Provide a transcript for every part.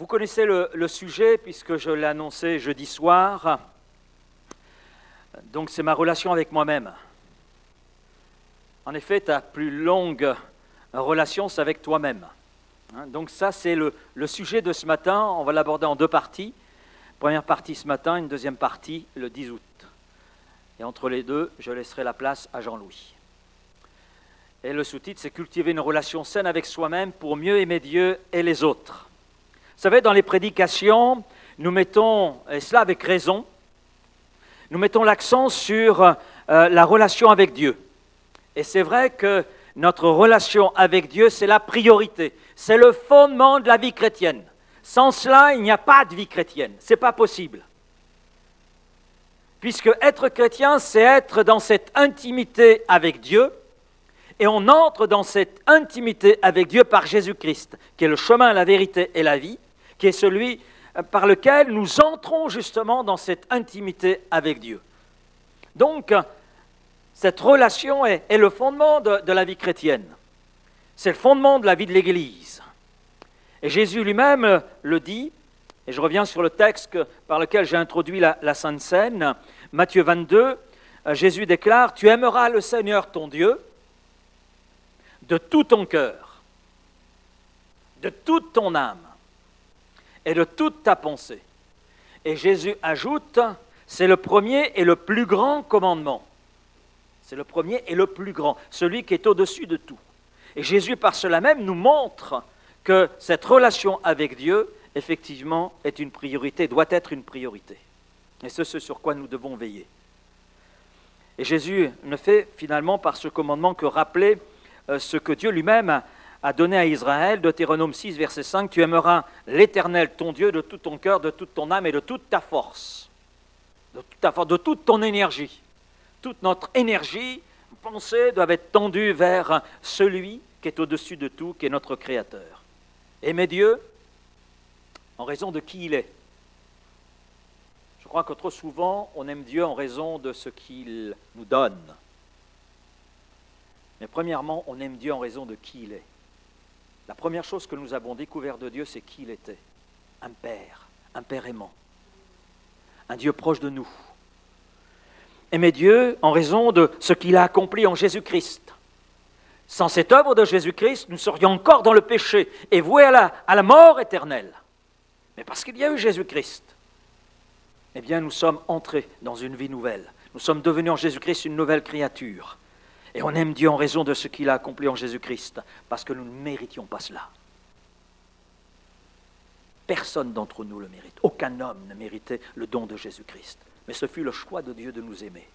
Vous connaissez le sujet puisque je l'ai annoncé jeudi soir. Donc c'est ma relation avec moi-même. En effet, ta plus longue relation, c'est avec toi-même. Donc ça, c'est le sujet de ce matin. On va l'aborder en deux parties. Première partie ce matin, une deuxième partie le 10 août. Et entre les deux, je laisserai la place à Jean-Louis. Et le sous-titre, c'est « Cultiver une relation saine avec soi-même pour mieux aimer Dieu et les autres ». Vous savez, dans les prédications, nous mettons, et cela avec raison, nous mettons l'accent sur la relation avec Dieu. Et c'est vrai que notre relation avec Dieu, c'est la priorité. C'est le fondement de la vie chrétienne. Sans cela, il n'y a pas de vie chrétienne. Ce n'est pas possible. Puisque être chrétien, c'est être dans cette intimité avec Dieu. Et on entre dans cette intimité avec Dieu par Jésus-Christ, qui est le chemin, la vérité et la vie, qui est celui par lequel nous entrons justement dans cette intimité avec Dieu. Donc, cette relation est le fondement de la vie chrétienne. C'est le fondement de la vie de l'Église. Et Jésus lui-même le dit, et je reviens sur le texte par lequel j'ai introduit la Sainte Seine, Matthieu 22, Jésus déclare « Tu aimeras le Seigneur ton Dieu de tout ton cœur, de toute ton âme et de toute ta pensée. » Et Jésus ajoute « C'est le premier et le plus grand commandement. » C'est le premier et le plus grand, celui qui est au-dessus de tout. Et Jésus, par cela même, nous montre que cette relation avec Dieu, effectivement, est une priorité, doit être une priorité. Et c'est ce sur quoi nous devons veiller. Et Jésus ne fait finalement par ce commandement que rappeler ce que Dieu lui-même a donné à Israël, Deutéronome 6, verset 5, « Tu aimeras l'Éternel, ton Dieu, de tout ton cœur, de toute ton âme et de toute ta force. » De toute ton énergie. Toute notre énergie, pensée, doivent être tendue vers celui qui est au-dessus de tout, qui est notre Créateur. Aimer Dieu en raison de qui il est. Je crois que trop souvent, on aime Dieu en raison de ce qu'il nous donne. Mais premièrement, on aime Dieu en raison de qui il est. La première chose que nous avons découvert de Dieu, c'est qui il était. Un Père aimant, un Dieu proche de nous. Aimer Dieu en raison de ce qu'il a accompli en Jésus-Christ. Sans cette œuvre de Jésus-Christ, nous serions encore dans le péché et voués à la mort éternelle. Mais parce qu'il y a eu Jésus-Christ, eh bien nous sommes entrés dans une vie nouvelle. Nous sommes devenus en Jésus-Christ une nouvelle créature. Et on aime Dieu en raison de ce qu'il a accompli en Jésus-Christ, parce que nous ne méritions pas cela. Personne d'entre nous le mérite. Aucun homme ne méritait le don de Jésus-Christ. Mais ce fut le choix de Dieu de nous aimer.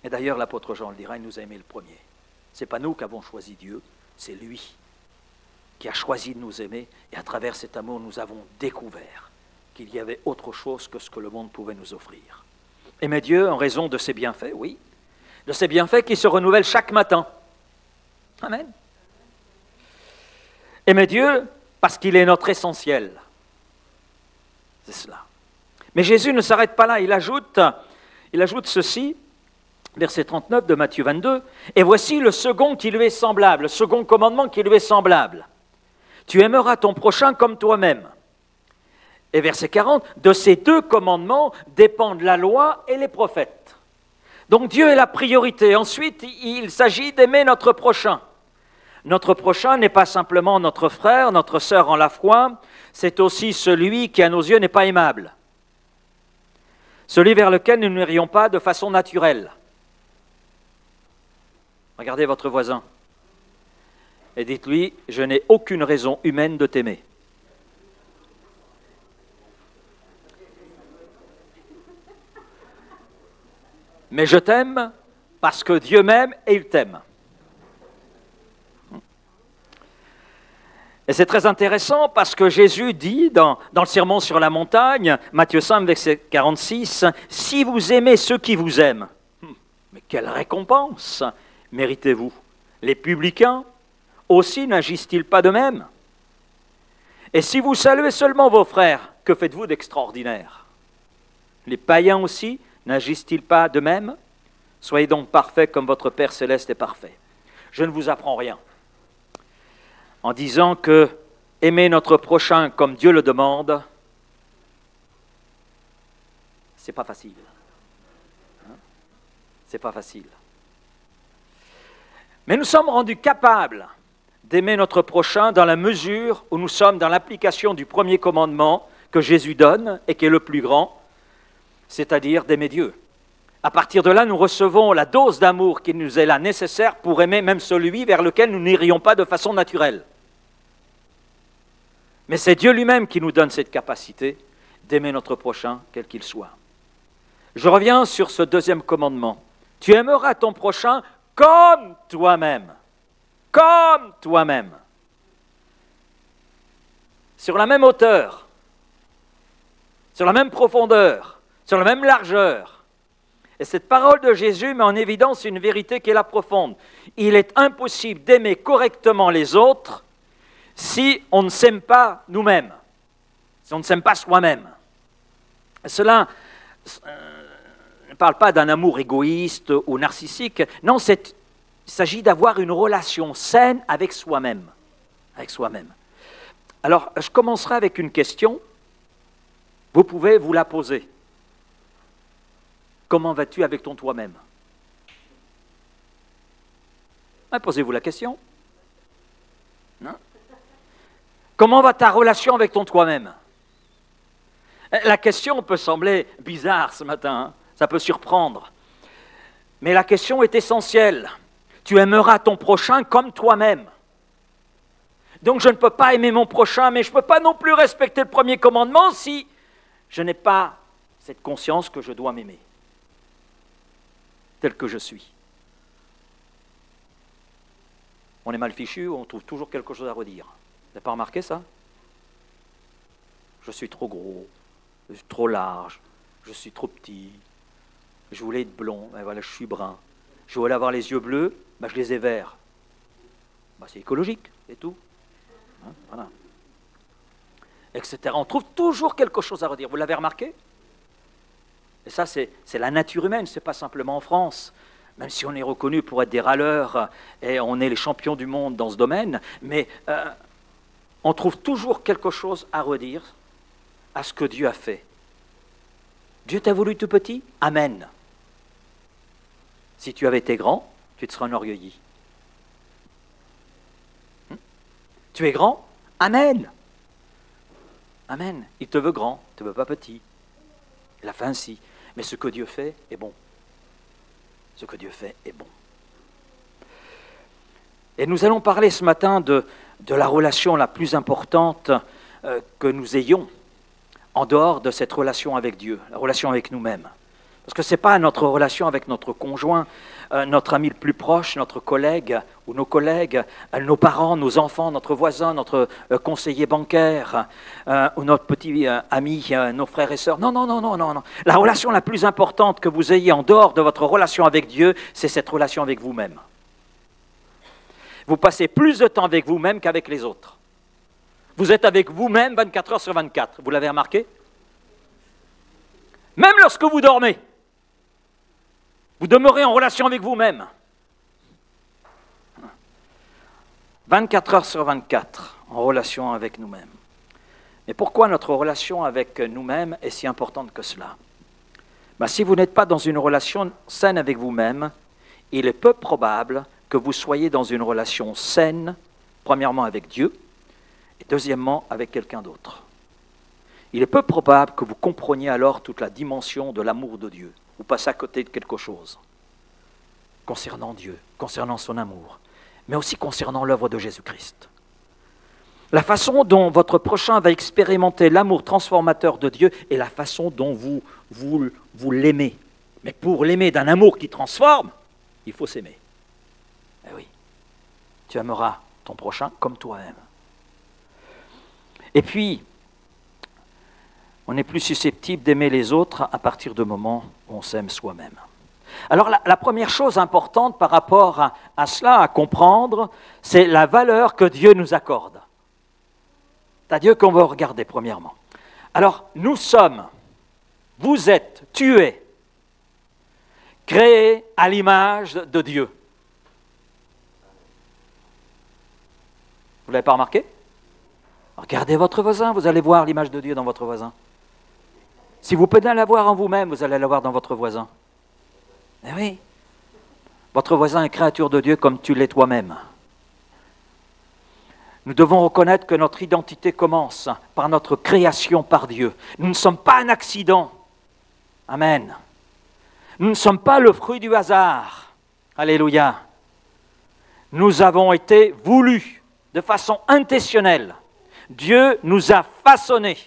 Et d'ailleurs, l'apôtre Jean le dira, il nous a aimés le premier. Ce n'est pas nous qui avons choisi Dieu, c'est lui qui a choisi de nous aimer. Et à travers cet amour, nous avons découvert qu'il y avait autre chose que ce que le monde pouvait nous offrir. Aimer Dieu en raison de ses bienfaits, oui. De ces bienfaits qui se renouvellent chaque matin. Amen. Aimer Dieu parce qu'il est notre essentiel. C'est cela. Mais Jésus ne s'arrête pas là, il ajoute ceci, verset 39 de Matthieu 22, « Et voici le second qui lui est semblable, le second commandement qui lui est semblable. Tu aimeras ton prochain comme toi-même. » Et verset 40, « De ces deux commandements dépendent la loi et les prophètes. » Donc Dieu est la priorité. Ensuite, il s'agit d'aimer notre prochain. Notre prochain n'est pas simplement notre frère, notre sœur en la foi, c'est aussi celui qui à nos yeux n'est pas aimable. Celui vers lequel nous n'irions pas de façon naturelle. Regardez votre voisin et dites-lui, je n'ai aucune raison humaine de t'aimer. Mais je t'aime parce que Dieu m'aime et il t'aime. Et c'est très intéressant parce que Jésus dit dans le Sermon sur la montagne, Matthieu 5, verset 46, « Si vous aimez ceux qui vous aiment, mais quelle récompense méritez-vous? Les publicains aussi n'agissent-ils pas de même? Et si vous saluez seulement vos frères, que faites-vous d'extraordinaire? Les païens aussi n'agissent-ils pas de même? Soyez donc parfaits comme votre Père céleste est parfait. Je ne vous apprends rien en disant que aimer notre prochain comme Dieu le demande, c'est pas facile. C'est pas facile. Mais nous sommes rendus capables d'aimer notre prochain dans la mesure où nous sommes dans l'application du premier commandement que Jésus donne et qui est le plus grand, c'est-à-dire d'aimer Dieu. À partir de là, nous recevons la dose d'amour qui nous est là nécessaire pour aimer même celui vers lequel nous n'irions pas de façon naturelle. Mais c'est Dieu lui-même qui nous donne cette capacité d'aimer notre prochain, quel qu'il soit. Je reviens sur ce deuxième commandement. Tu aimeras ton prochain comme toi-même. Comme toi-même. Sur la même hauteur, sur la même profondeur, sur la même largeur. Et cette parole de Jésus met en évidence une vérité qui est la profonde. Il est impossible d'aimer correctement les autres si on ne s'aime pas nous-mêmes, si on ne s'aime pas soi-même. Cela ne parle pas d'un amour égoïste ou narcissique. Non, il s'agit d'avoir une relation saine avec soi-même. Avec soi-même. Alors, je commencerai avec une question. Vous pouvez vous la poser. Comment vas-tu avec ton toi-même? Posez-vous la question. Non? Comment va ta relation avec ton toi-même? La question peut sembler bizarre ce matin, hein? Ça peut surprendre. Mais la question est essentielle. Tu aimeras ton prochain comme toi-même. Donc je ne peux pas aimer mon prochain, mais je ne peux pas non plus respecter le premier commandement si je n'ai pas cette conscience que je dois m'aimer, tel que je suis. On est mal fichu, on trouve toujours quelque chose à redire. Vous n'avez pas remarqué ça? Je suis trop gros, je suis trop large, je suis trop petit, je voulais être blond, ben voilà, je suis brun. Je voulais avoir les yeux bleus, ben je les ai verts. Ben c'est écologique, c'est tout. Hein, voilà. Etc. On trouve toujours quelque chose à redire. Vous l'avez remarqué? Et ça, c'est la nature humaine, ce n'est pas simplement en France. Même si on est reconnu pour être des râleurs et on est les champions du monde dans ce domaine, mais on trouve toujours quelque chose à redire à ce que Dieu a fait. Dieu t'a voulu tout petit? Amen. Si tu avais été grand, tu te serais enorgueilli. Tu es grand? Amen. Amen. Il te veut grand, il ne te veut pas petit. Il a fait ainsi. Mais ce que Dieu fait est bon. Ce que Dieu fait est bon. Et nous allons parler ce matin de la relation la plus importante que nous ayons en dehors de cette relation avec Dieu, la relation avec nous-mêmes. Parce que ce n'est pas notre relation avec notre conjoint, notre ami le plus proche, notre collègue ou nos collègues, nos parents, nos enfants, notre voisin, notre conseiller bancaire ou notre petit ami, nos frères et sœurs. Non, non, non, non, non, non. La relation la plus importante que vous ayez en dehors de votre relation avec Dieu, c'est cette relation avec vous-même. Vous passez plus de temps avec vous-même qu'avec les autres. Vous êtes avec vous-même 24 heures sur 24. Vous l'avez remarqué? Même lorsque vous dormez, vous demeurez en relation avec vous-même. 24 heures sur 24, en relation avec nous-mêmes. Mais pourquoi notre relation avec nous-mêmes est si importante que cela? Si vous n'êtes pas dans une relation saine avec vous-même, il est peu probable que vous soyez dans une relation saine, premièrement avec Dieu, et deuxièmement avec quelqu'un d'autre. Il est peu probable que vous compreniez alors toute la dimension de l'amour de Dieu. Vous passez à côté de quelque chose concernant Dieu, concernant son amour, mais aussi concernant l'œuvre de Jésus-Christ. La façon dont votre prochain va expérimenter l'amour transformateur de Dieu est la façon dont vous l'aimez. Mais pour l'aimer d'un amour qui transforme, il faut s'aimer. Eh oui, tu aimeras ton prochain comme toi-même. Et puis, on est plus susceptible d'aimer les autres à partir du moment où on s'aime soi-même. Alors la première chose importante par rapport à cela, à comprendre, c'est la valeur que Dieu nous accorde. C'est à Dieu qu'on va regarder premièrement. Alors nous sommes, vous êtes, tu es, créés à l'image de Dieu. Vous ne l'avez pas remarqué? Regardez votre voisin, vous allez voir l'image de Dieu dans votre voisin. Si vous pouvez la voir en vous-même, vous allez la voir dans votre voisin. Eh oui, votre voisin est créature de Dieu comme tu l'es toi-même. Nous devons reconnaître que notre identité commence par notre création par Dieu. Nous ne sommes pas un accident. Amen. Nous ne sommes pas le fruit du hasard. Alléluia. Nous avons été voulus de façon intentionnelle. Dieu nous a façonnés.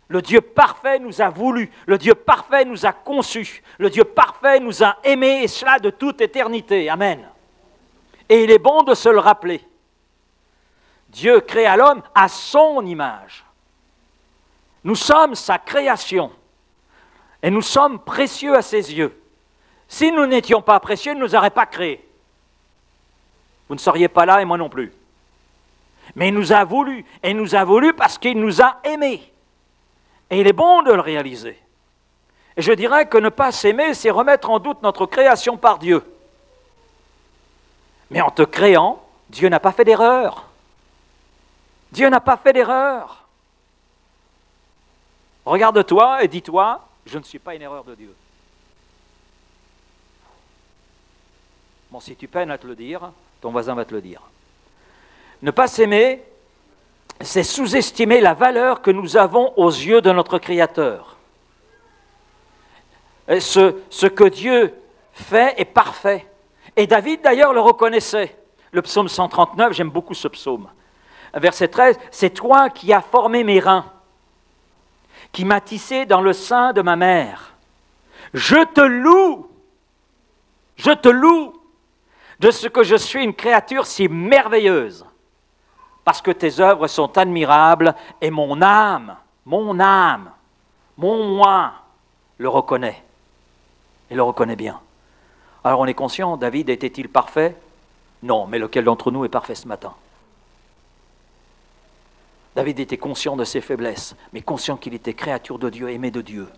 Le Dieu parfait nous a voulu. Le Dieu parfait nous a conçus. Le Dieu parfait nous a aimés, et cela de toute éternité. Amen. Et il est bon de se le rappeler. Dieu créa l'homme à son image. Nous sommes sa création. Et nous sommes précieux à ses yeux. Si nous n'étions pas précieux, il ne nous aurait pas créés. Vous ne seriez pas là et moi non plus. Mais il nous a voulu. Et il nous a voulu parce qu'il nous a aimés. Et il est bon de le réaliser. Et je dirais que ne pas s'aimer, c'est remettre en doute notre création par Dieu. Mais en te créant, Dieu n'a pas fait d'erreur. Dieu n'a pas fait d'erreur. Regarde-toi et dis-toi, je ne suis pas une erreur de Dieu. Bon, si tu peines à te le dire, ton voisin va te le dire. Ne pas s'aimer, c'est sous-estimer la valeur que nous avons aux yeux de notre Créateur. Et ce que Dieu fait est parfait. Et David, d'ailleurs, le reconnaissait. Le psaume 139, j'aime beaucoup ce psaume. Verset 13, « C'est toi qui as formé mes reins, qui m'as tissé dans le sein de ma mère. Je te loue de ce que je suis une créature si merveilleuse, parce que tes œuvres sont admirables et mon âme, mon moi, le reconnaît, et le reconnaît bien. » Alors on est conscient, David était-il parfait? Non, mais lequel d'entre nous est parfait ce matin? David était conscient de ses faiblesses, mais conscient qu'il était créature de Dieu, aimé de Dieu.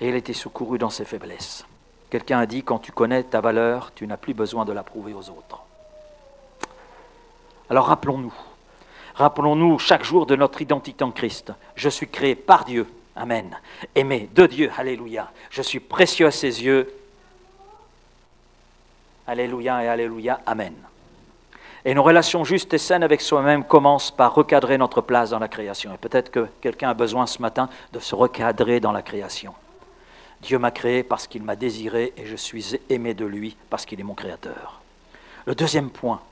Et il était secouru dans ses faiblesses. Quelqu'un a dit, quand tu connais ta valeur, tu n'as plus besoin de la prouver aux autres. Alors rappelons-nous chaque jour de notre identité en Christ. Je suis créé par Dieu, amen, aimé de Dieu, alléluia. Je suis précieux à ses yeux, alléluia et alléluia, amen. Et nos relations justes et saines avec soi-même commencent par recadrer notre place dans la création. Et peut-être que quelqu'un a besoin ce matin de se recadrer dans la création. Dieu m'a créé parce qu'il m'a désiré et je suis aimé de lui parce qu'il est mon créateur. Le deuxième point,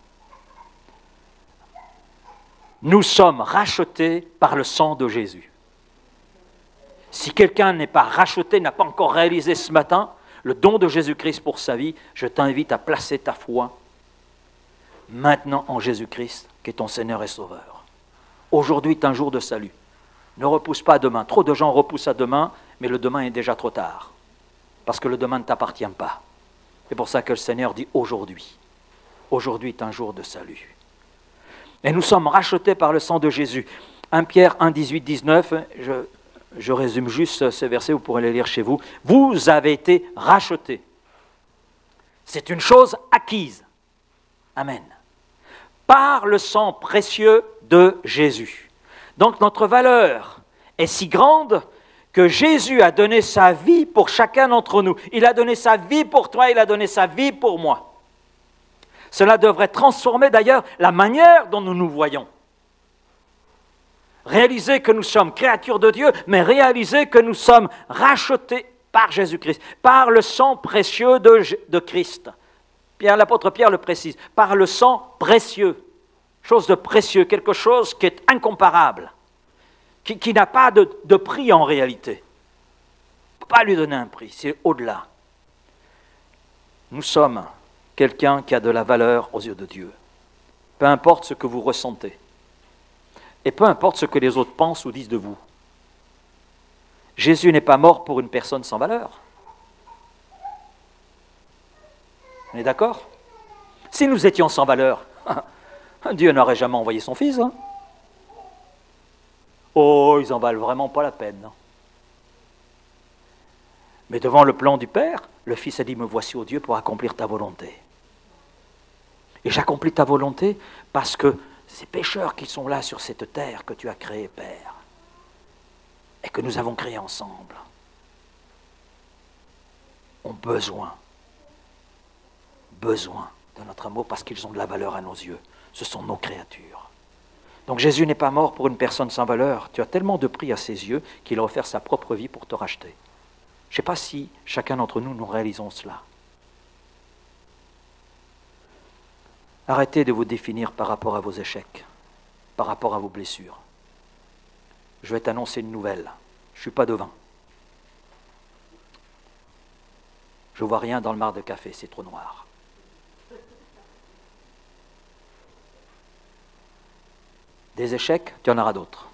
nous sommes rachetés par le sang de Jésus. Si quelqu'un n'est pas racheté, n'a pas encore réalisé ce matin le don de Jésus-Christ pour sa vie, je t'invite à placer ta foi maintenant en Jésus-Christ, qui est ton Seigneur et Sauveur. Aujourd'hui est un jour de salut. Ne repousse pas à demain. Trop de gens repoussent à demain, mais le demain est déjà trop tard. Parce que le demain ne t'appartient pas. C'est pour ça que le Seigneur dit aujourd'hui. Aujourd'hui est un jour de salut. Et nous sommes rachetés par le sang de Jésus. 1 Pierre 1, 18, 19, je résume juste ces versets, vous pourrez les lire chez vous. Vous avez été rachetés. C'est une chose acquise. Amen. Par le sang précieux de Jésus. Donc notre valeur est si grande que Jésus a donné sa vie pour chacun d'entre nous. Il a donné sa vie pour toi, il a donné sa vie pour moi. Cela devrait transformer d'ailleurs la manière dont nous nous voyons. Réaliser que nous sommes créatures de Dieu, mais réaliser que nous sommes rachetés par Jésus-Christ, par le sang précieux de Christ. L'apôtre Pierre le précise, par le sang précieux, chose de précieux, quelque chose qui est incomparable, qui n'a pas de prix en réalité. On ne peut pas lui donner un prix, c'est au-delà. Nous sommes quelqu'un qui a de la valeur aux yeux de Dieu. Peu importe ce que vous ressentez, et peu importe ce que les autres pensent ou disent de vous. Jésus n'est pas mort pour une personne sans valeur. On est d'accord? Si nous étions sans valeur, Dieu n'aurait jamais envoyé son Fils. Hein? Oh, ils n'en valent vraiment pas la peine. Non? Mais devant le plan du Père, le Fils a dit, me voici, ô Dieu, pour accomplir ta volonté. Et j'accomplis ta volonté parce que ces pécheurs qui sont là sur cette terre que tu as créée, Père, et que nous avons créée ensemble, ont besoin de notre amour parce qu'ils ont de la valeur à nos yeux. Ce sont nos créatures. Donc Jésus n'est pas mort pour une personne sans valeur. Tu as tellement de prix à ses yeux qu'il a offert sa propre vie pour te racheter. Je ne sais pas si chacun d'entre nous, nous réalisons cela. Arrêtez de vous définir par rapport à vos échecs, par rapport à vos blessures. Je vais t'annoncer une nouvelle. Je ne suis pas devin. Je ne vois rien dans le mar de café, c'est trop noir. Des échecs, tu en auras d'autres.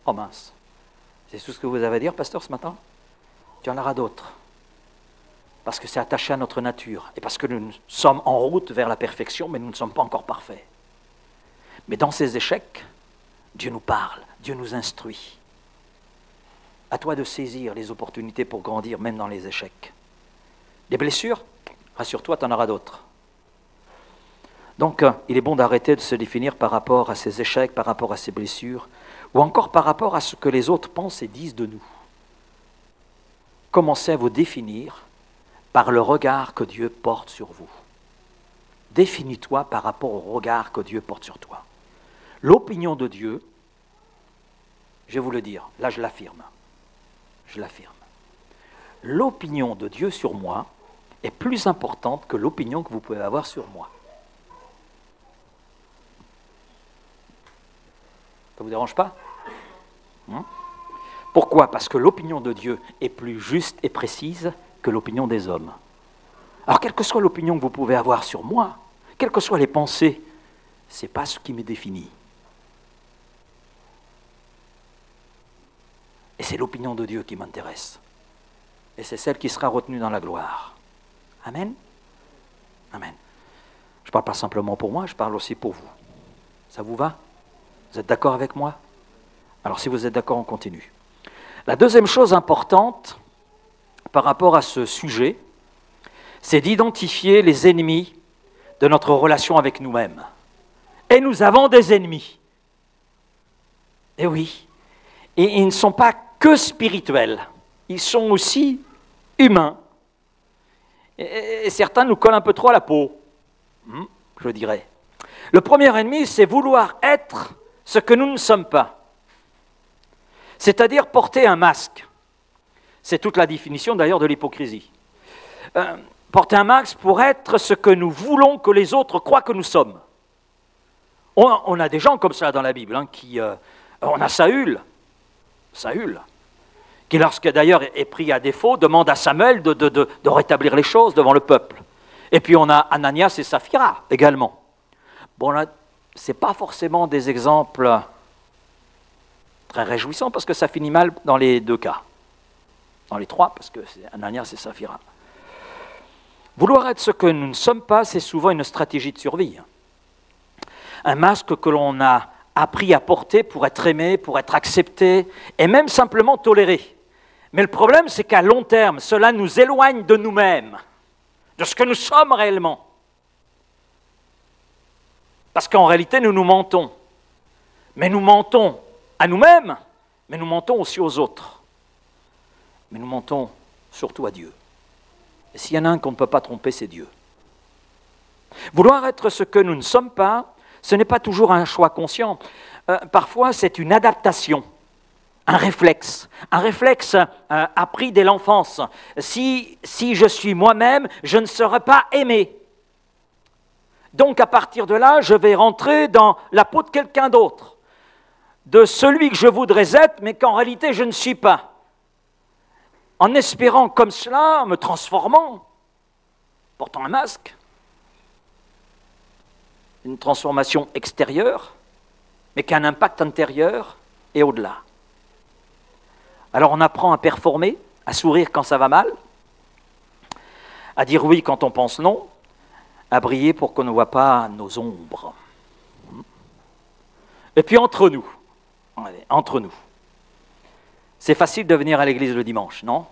Oh mince. C'est tout ce que vous avez à dire, pasteur, ce matin? Tu en auras d'autres. Parce que c'est attaché à notre nature. Et parce que nous sommes en route vers la perfection, mais nous ne sommes pas encore parfaits. Mais dans ces échecs, Dieu nous parle, Dieu nous instruit. À toi de saisir les opportunités pour grandir, même dans les échecs. Des blessures, rassure-toi, tu en auras d'autres. Donc, il est bon d'arrêter de se définir par rapport à ces échecs, par rapport à ces blessures, ou encore par rapport à ce que les autres pensent et disent de nous. Commencez à vous définir par le regard que Dieu porte sur vous. Définis-toi par rapport au regard que Dieu porte sur toi. L'opinion de Dieu, je vais vous le dire, là je l'affirme. L'opinion de Dieu sur moi est plus importante que l'opinion que vous pouvez avoir sur moi. Ça ne vous dérange pas? Pourquoi? Parce que l'opinion de Dieu est plus juste et précise que l'opinion des hommes. Alors, quelle que soit l'opinion que vous pouvez avoir sur moi, quelles que soient les pensées, ce n'est pas ce qui me définit. Et c'est l'opinion de Dieu qui m'intéresse. Et c'est celle qui sera retenue dans la gloire. Amen? Amen. Je ne parle pas simplement pour moi, je parle aussi pour vous. Ça vous va? Vous êtes d'accord avec moi? Alors si vous êtes d'accord, on continue. La deuxième chose importante par rapport à ce sujet, c'est d'identifier les ennemis de notre relation avec nous-mêmes. Et nous avons des ennemis. Eh oui. Et ils ne sont pas que spirituels, ils sont aussi humains. Et certains nous collent un peu trop à la peau, je dirais. Le premier ennemi, c'est vouloir être ce que nous ne sommes pas. C'est-à-dire porter un masque. C'est toute la définition d'ailleurs de l'hypocrisie. Porter un masque pour être ce que nous voulons que les autres croient que nous sommes. On a des gens comme ça dans la Bible, on a Saül, qui lorsque d'ailleurs est pris à défaut, demande à Samuel de rétablir les choses devant le peuple. Et puis on a Ananias et Saphira également. Bon là, ce n'est pas forcément des exemples très réjouissants parce que ça finit mal dans les deux cas. Dans les trois, parce que c'est Ananias et Saphira. Vouloir être ce que nous ne sommes pas, c'est souvent une stratégie de survie. Un masque que l'on a appris à porter pour être aimé, pour être accepté, et même simplement toléré. Mais le problème, c'est qu'à long terme, cela nous éloigne de nous-mêmes, de ce que nous sommes réellement. Parce qu'en réalité, nous nous mentons. Mais nous mentons à nous-mêmes, mais nous mentons aussi aux autres. Mais nous mentons surtout à Dieu. Et s'il y en a un qu'on ne peut pas tromper, c'est Dieu. Vouloir être ce que nous ne sommes pas, ce n'est pas toujours un choix conscient. Parfois, c'est une adaptation, un réflexe appris dès l'enfance. Si je suis moi-même, je ne serai pas aimé. Donc, à partir de là, je vais rentrer dans la peau de quelqu'un d'autre, de celui que je voudrais être, mais qu'en réalité, je ne suis pas. En espérant comme cela, en me transformant, portant un masque, une transformation extérieure, mais qui a un impact intérieur et au-delà. Alors on apprend à performer, à sourire quand ça va mal, à dire oui quand on pense non, à briller pour qu'on ne voit pas nos ombres. Et puis entre nous, c'est facile de venir à l'église le dimanche, non?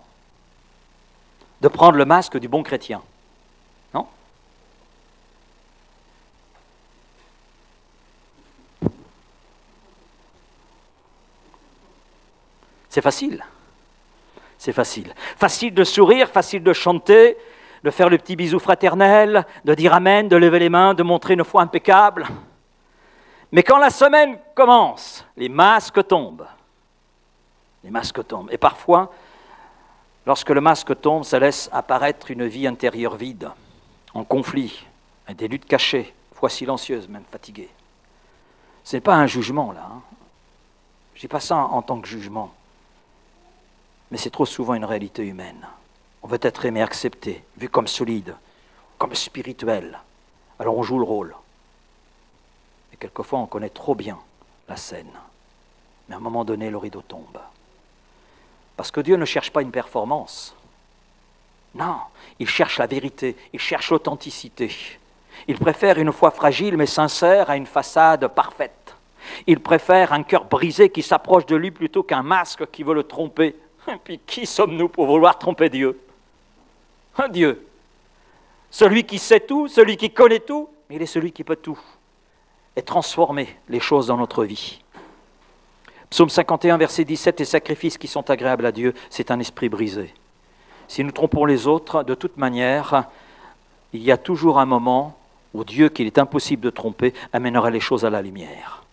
De prendre le masque du bon chrétien, non? C'est facile. C'est facile. Facile de sourire, facile de chanter, de faire le petit bisou fraternel, de dire amen, de lever les mains, de montrer une foi impeccable. Mais quand la semaine commence, les masques tombent. Les masques tombent. Et parfois, lorsque le masque tombe, ça laisse apparaître une vie intérieure vide, en conflit, avec des luttes cachées, foi silencieuse, même fatiguée. Ce n'est pas un jugement, là. Je ne dis pas ça en tant que jugement. Mais c'est trop souvent une réalité humaine. On veut être aimé, accepté, vu comme solide, comme spirituel. Alors on joue le rôle. Et quelquefois on connaît trop bien la scène. Mais à un moment donné, le rideau tombe. Parce que Dieu ne cherche pas une performance. Non, il cherche la vérité, il cherche l'authenticité. Il préfère une foi fragile mais sincère à une façade parfaite. Il préfère un cœur brisé qui s'approche de lui plutôt qu'un masque qui veut le tromper. Et puis qui sommes-nous pour vouloir tromper Dieu? Un Dieu, celui qui sait tout, celui qui connaît tout, mais il est celui qui peut tout et transformer les choses dans notre vie. Psaume 51, verset 17, les sacrifices qui sont agréables à Dieu, c'est un esprit brisé. Si nous trompons les autres, de toute manière, il y a toujours un moment où Dieu, qu'il est impossible de tromper, amènera les choses à la lumière.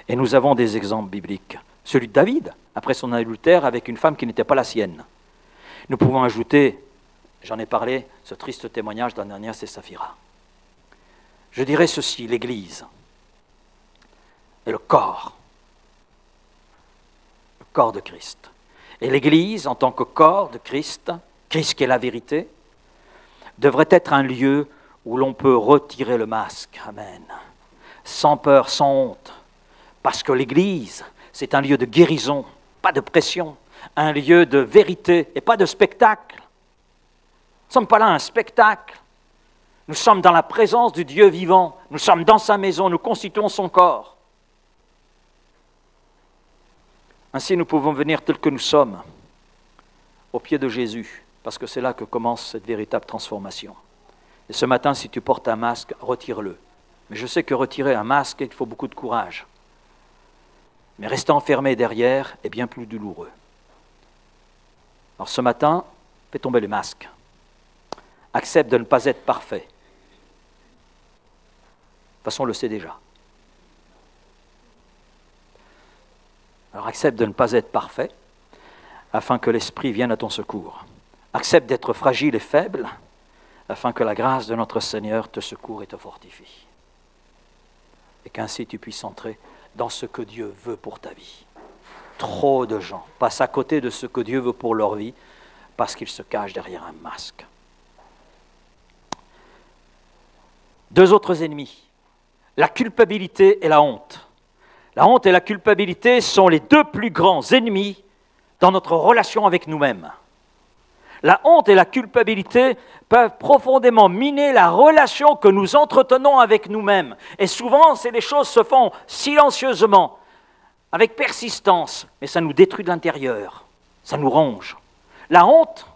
Et nous avons des exemples bibliques. Celui de David, après son adultère avec une femme qui n'était pas la sienne. Nous pouvons ajouter, j'en ai parlé, ce triste témoignage d'Ananias et Saphira. Je dirais ceci, l'Église est le corps de Christ. Et l'Église, en tant que corps de Christ, Christ qui est la vérité, devrait être un lieu où l'on peut retirer le masque, amen, sans peur, sans honte, parce que l'Église, c'est un lieu de guérison, pas de pression, un lieu de vérité et pas de spectacle. Nous ne sommes pas là un spectacle. Nous sommes dans la présence du Dieu vivant. Nous sommes dans sa maison, nous constituons son corps. Ainsi, nous pouvons venir tels que nous sommes, au pied de Jésus, parce que c'est là que commence cette véritable transformation. Et ce matin, si tu portes un masque, retire-le. Mais je sais que retirer un masque, il faut beaucoup de courage. Mais rester enfermé derrière est bien plus douloureux. Alors ce matin, fais tomber les masques. Accepte de ne pas être parfait. De toute façon, on le sait déjà. Alors accepte de ne pas être parfait, afin que l'Esprit vienne à ton secours. Accepte d'être fragile et faible, afin que la grâce de notre Seigneur te secoure et te fortifie. Et qu'ainsi tu puisses entrer dans ce que Dieu veut pour ta vie. Trop de gens passent à côté de ce que Dieu veut pour leur vie parce qu'ils se cachent derrière un masque. Deux autres ennemis, la culpabilité et la honte. La honte et la culpabilité sont les deux plus grands ennemis dans notre relation avec nous-mêmes. La honte et la culpabilité peuvent profondément miner la relation que nous entretenons avec nous-mêmes. Et souvent, les choses se font silencieusement, avec persistance, mais ça nous détruit de l'intérieur, ça nous ronge. La honte,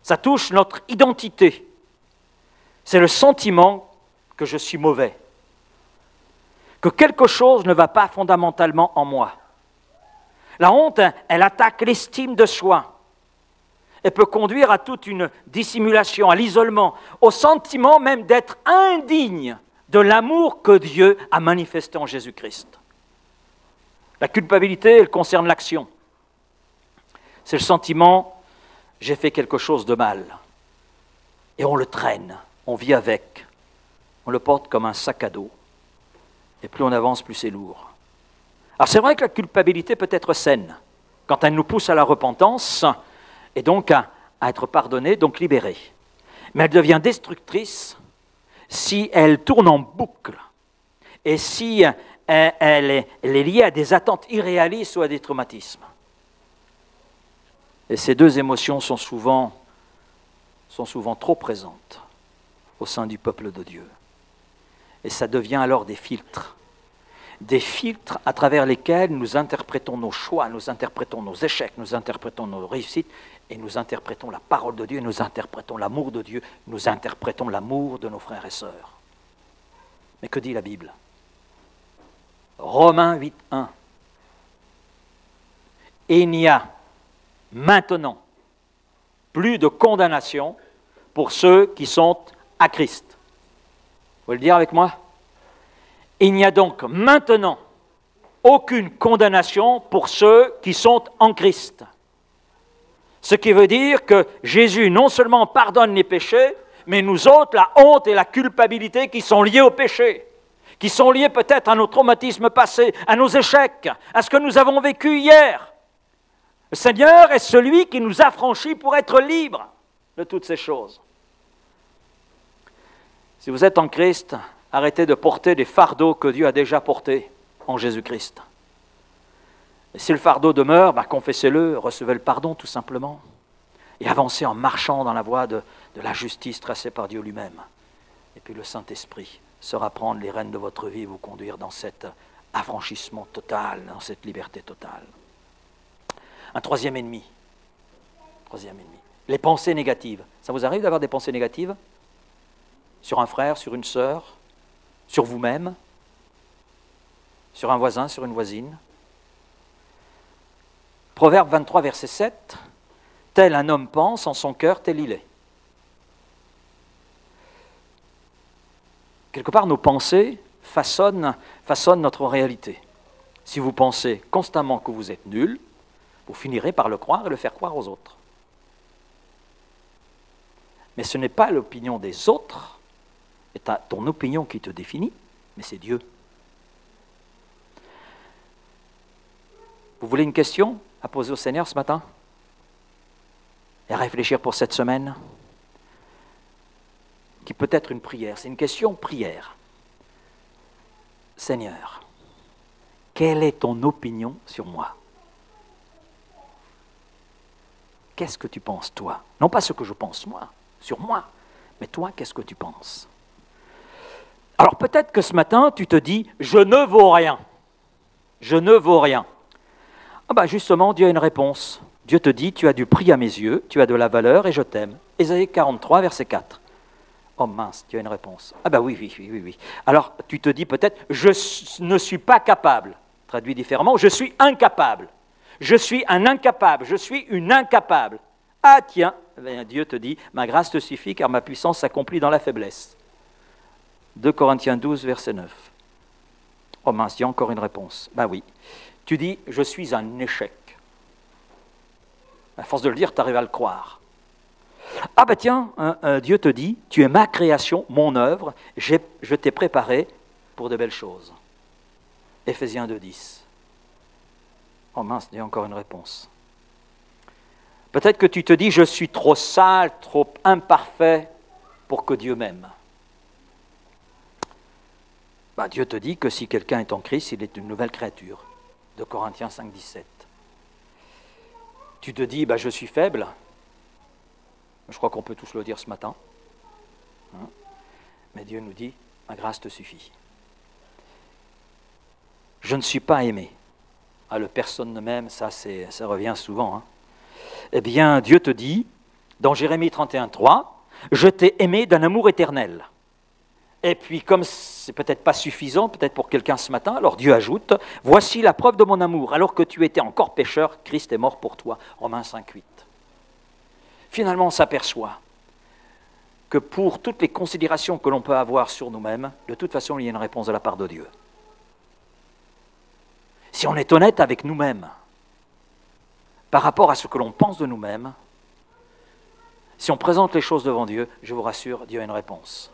ça touche notre identité. C'est le sentiment que je suis mauvais, que quelque chose ne va pas fondamentalement en moi. La honte, elle attaque l'estime de soi. Elle peut conduire à toute une dissimulation, à l'isolement, au sentiment même d'être indigne de l'amour que Dieu a manifesté en Jésus-Christ. La culpabilité, elle concerne l'action. C'est le sentiment, j'ai fait quelque chose de mal. Et on le traîne, on vit avec, on le porte comme un sac à dos. Et plus on avance, plus c'est lourd. Alors c'est vrai que la culpabilité peut être saine, quand elle nous pousse à la repentance, et donc à être pardonné, donc libéré. Mais elle devient destructrice si elle tourne en boucle et si elle est liée à des attentes irréalistes ou à des traumatismes. Et ces deux émotions sont souvent trop présentes au sein du peuple de Dieu. Et ça devient alors des filtres à travers lesquels nous interprétons nos choix, nous interprétons nos échecs, nous interprétons nos réussites, et nous interprétons la parole de Dieu, nous interprétons l'amour de Dieu, nous interprétons l'amour de nos frères et sœurs. Mais que dit la Bible? Romains 8, 1. Et il n'y a maintenant plus de condamnation pour ceux qui sont à Christ. Vous pouvez le dire avec moi? Il n'y a donc maintenant aucune condamnation pour ceux qui sont en Christ. Ce qui veut dire que Jésus non seulement pardonne les péchés, mais nous autres, la honte et la culpabilité qui sont liées au péché, qui sont liées peut-être à nos traumatismes passés, à nos échecs, à ce que nous avons vécu hier. Le Seigneur est celui qui nous affranchit pour être libres de toutes ces choses. Si vous êtes en Christ, arrêtez de porter des fardeaux que Dieu a déjà portés en Jésus-Christ. Et si le fardeau demeure, confessez-le, recevez le pardon tout simplement. Et avancez en marchant dans la voie de la justice tracée par Dieu lui-même. Et puis le Saint-Esprit saura prendre les rênes de votre vie et vous conduire dans cet affranchissement total, dans cette liberté totale. Un troisième ennemi. Les pensées négatives. Ça vous arrive d'avoir des pensées négatives? Sur un frère, sur une sœur, sur vous-même, sur un voisin, sur une voisine. Proverbe 23, verset 7. Tel un homme pense en son cœur, tel il est. Quelque part, nos pensées façonnent notre réalité. Si vous pensez constamment que vous êtes nul, vous finirez par le croire et le faire croire aux autres. Mais ce n'est pas l'opinion des autres, c'est ton opinion qui te définit, mais c'est Dieu. Vous voulez une question à poser au Seigneur ce matin? Et à réfléchir pour cette semaine? Qui peut être une prière. C'est une question prière. Seigneur, quelle est ton opinion sur moi? Qu'est-ce que tu penses, toi? Non pas ce que je pense, moi, sur moi, mais toi, qu'est-ce que tu penses? Alors peut-être que ce matin, tu te dis, je ne vaux rien. Je ne vaux rien. Justement, Dieu a une réponse. Dieu te dit, tu as du prix à mes yeux, tu as de la valeur et je t'aime. Ésaïe 43, verset 4. Oh mince, tu as une réponse. Oui. Alors tu te dis peut-être, je ne suis pas capable. Traduit différemment, je suis incapable. Je suis un incapable, je suis une incapable. Ah tiens, Dieu te dit, ma grâce te suffit car ma puissance s'accomplit dans la faiblesse. 2 Corinthiens 12, verset 9. Oh mince, il y a encore une réponse. Oui. Tu dis, je suis un échec. À force de le dire, tu arrives à le croire. Dieu te dit, tu es ma création, mon œuvre, je t'ai préparé pour de belles choses. Éphésiens 2, 10. Oh mince, il y a encore une réponse. Peut-être que tu te dis, je suis trop sale, trop imparfait pour que Dieu m'aime. Dieu te dit que si quelqu'un est en Christ, il est une nouvelle créature. 2 Corinthiens 5, 17. Tu te dis, je suis faible. Je crois qu'on peut tous le dire ce matin. Mais Dieu nous dit, ma grâce te suffit. Je ne suis pas aimé. Le personne ne m'aime, ça revient souvent. Eh bien, Dieu te dit, dans Jérémie 31, 3, je t'ai aimé d'un amour éternel. Et puis, comme c'est peut-être pas suffisant, peut-être pour quelqu'un ce matin, alors Dieu ajoute, voici la preuve de mon amour. Alors que tu étais encore pécheur, Christ est mort pour toi. Romains 5, 8. Finalement, on s'aperçoit que pour toutes les considérations que l'on peut avoir sur nous-mêmes, de toute façon, il y a une réponse de la part de Dieu. Si on est honnête avec nous-mêmes, par rapport à ce que l'on pense de nous-mêmes, si on présente les choses devant Dieu, je vous rassure, Dieu a une réponse.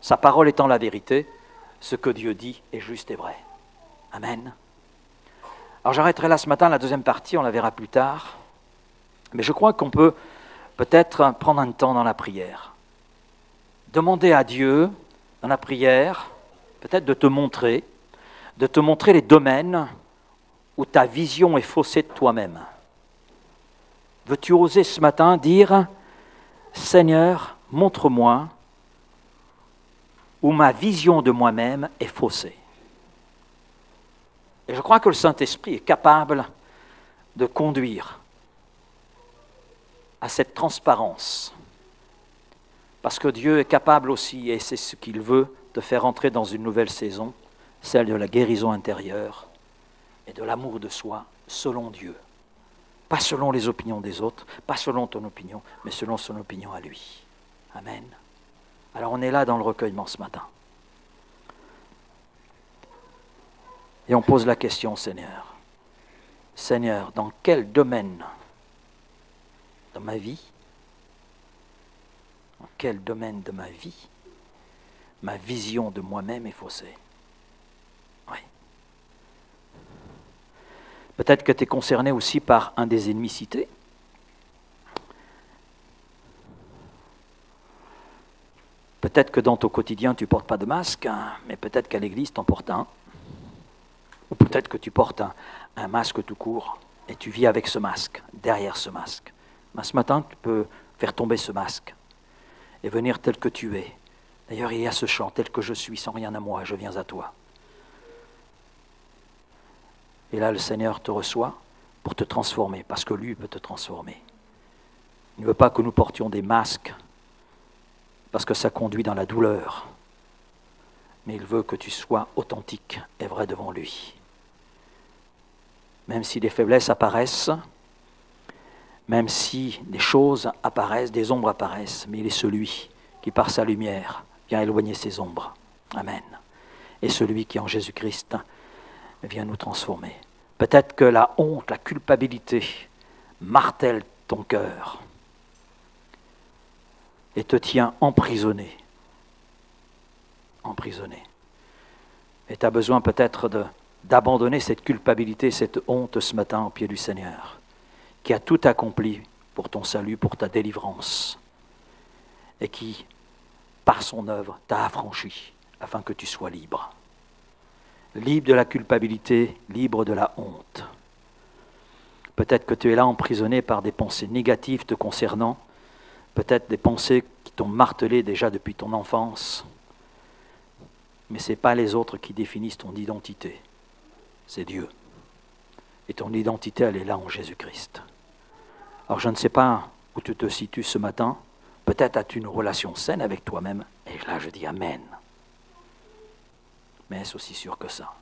Sa parole étant la vérité, ce que Dieu dit est juste et vrai. Amen. Alors j'arrêterai là ce matin la deuxième partie, on la verra plus tard. Mais je crois qu'on peut peut-être prendre un temps dans la prière. Demander à Dieu, dans la prière, peut-être de te montrer les domaines où ta vision est faussée de toi-même. Veux-tu oser ce matin dire, Seigneur, montre-moi où ma vision de moi-même est faussée. Et je crois que le Saint-Esprit est capable de conduire à cette transparence. Parce que Dieu est capable aussi, et c'est ce qu'il veut, de faire entrer dans une nouvelle saison, celle de la guérison intérieure et de l'amour de soi selon Dieu. Pas selon les opinions des autres, pas selon ton opinion, mais selon son opinion à lui. Amen. Alors on est là dans le recueillement ce matin. Et on pose la question, Seigneur. Seigneur, dans quel domaine dans ma vie, dans quel domaine de ma vie, ma vision de moi-même est faussée? Oui. Peut-être que tu es concerné aussi par un des ennemis cités. Peut-être que dans ton quotidien, tu ne portes pas de masque, hein, mais peut-être qu'à l'église, tu en portes un. Ou peut-être que tu portes un masque tout court et tu vis avec ce masque, derrière ce masque. Mais ce matin, tu peux faire tomber ce masque et venir tel que tu es. D'ailleurs, il y a ce chant, tel que je suis, sans rien à moi, je viens à toi. Et là, le Seigneur te reçoit pour te transformer, parce que lui peut te transformer. Il ne veut pas que nous portions des masques, parce que ça conduit dans la douleur. Mais il veut que tu sois authentique et vrai devant lui. Même si des faiblesses apparaissent, même si des choses apparaissent, des ombres apparaissent, mais il est celui qui, par sa lumière, vient éloigner ces ombres. Amen. Et celui qui, en Jésus-Christ, vient nous transformer. Peut-être que la honte, la culpabilité martèle ton cœur et te tient emprisonné. Emprisonné. Et tu as besoin peut-être d'abandonner cette culpabilité, cette honte ce matin au pied du Seigneur, qui a tout accompli pour ton salut, pour ta délivrance, et qui, par son œuvre, t'a affranchi afin que tu sois libre. Libre de la culpabilité, libre de la honte. Peut-être que tu es là emprisonné par des pensées négatives te concernant, peut-être des pensées qui t'ont martelé déjà depuis ton enfance, mais ce n'est pas les autres qui définissent ton identité, c'est Dieu. Et ton identité, elle est là en Jésus-Christ. Alors je ne sais pas où tu te situes ce matin, peut-être as-tu une relation saine avec toi-même, et là je dis Amen. Mais est-ce aussi sûr que ça?